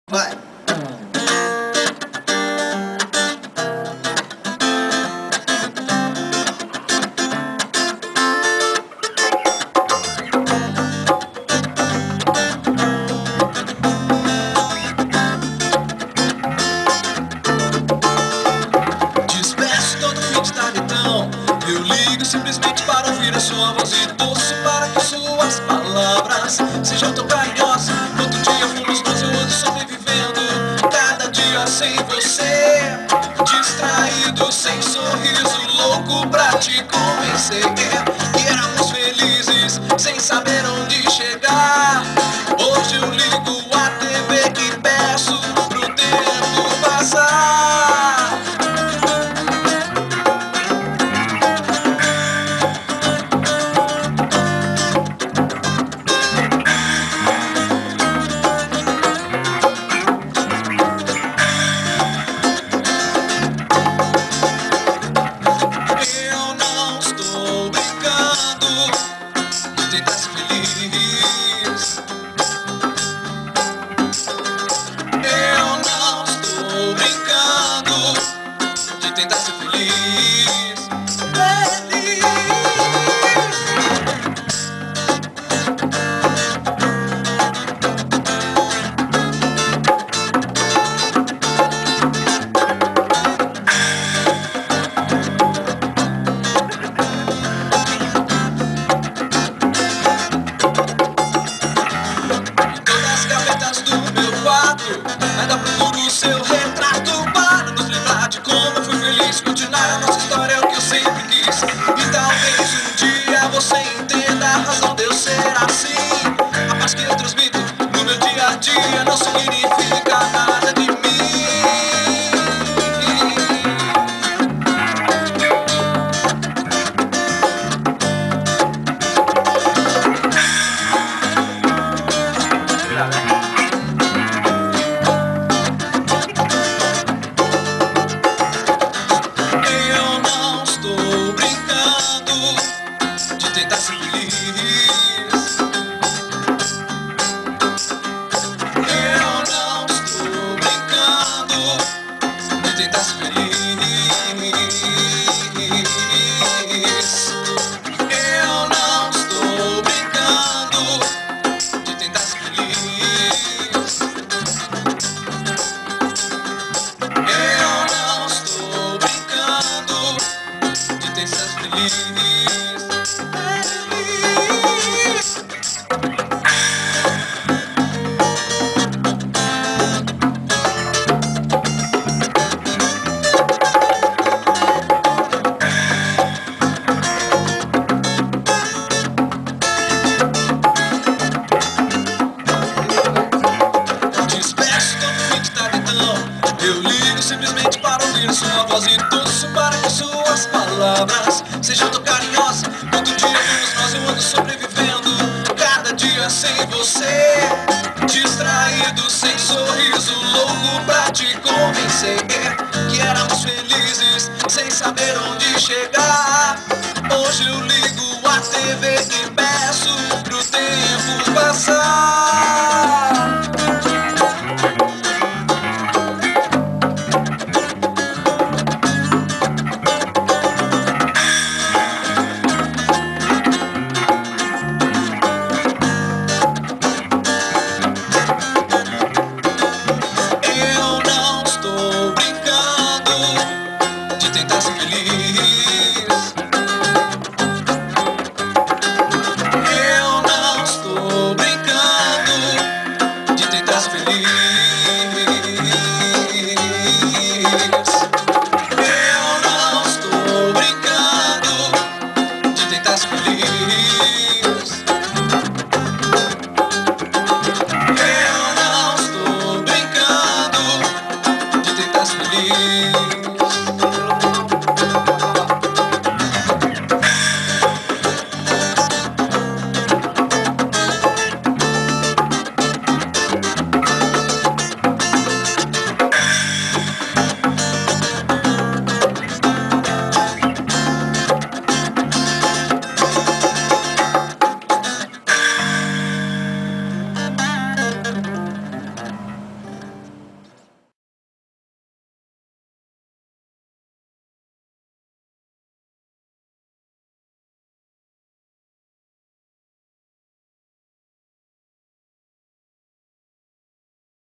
Vai! Despeço todo fim de tarde então. Eu ligo simplesmente para ouvir a sua voz e torço para que suas palavras sejam tão carinhosas quanto um dia fomos nós. Eu ando sobrevivendo cada dia sem você, distraído, sem sorriso, louco pra te convencer que éramos felizes sem saber onde chegar. Hoje eu ligo a TV e peço pro tempo passar. Eu não estou brincando de tentar ser feliz. Eu não estou brincando de tentar ser feliz. Feliz. Em todas as gavetas do meu quarto ainda procuro o seu retrato para nos lembrar de como eu fui feliz. Continuar a nossa história é o que eu sempre quis. E talvez um dia você entenda a razão de eu ser assim. A paz que eu transmito no meu dia a dia não significa nada de mim. Eu não estou brincando de tentar ser feliz. Eu não estou brincando de tentar ser feliz. Eu não estou brincando de tentar ser feliz. Eu não estou brincando de ter ser feliz. Despeço todo fim de tarde então. Eu ligo simplesmente para ouvir sua voz e torço para que suas palavras sejam tão carinhosas quanto um dia fomos nós. Eu ando sobrevivendo cada dia sem você, distraído, sem sorriso, louco pra te convencer que éramos felizes sem saber onde chegar. Hoje eu ligo a TV e peço pro tempo passar. Eu não estou brincando de tentar ser feliz. Eu não estou brincando de tentar ser feliz. Eu não estou brincando de tentar ser feliz.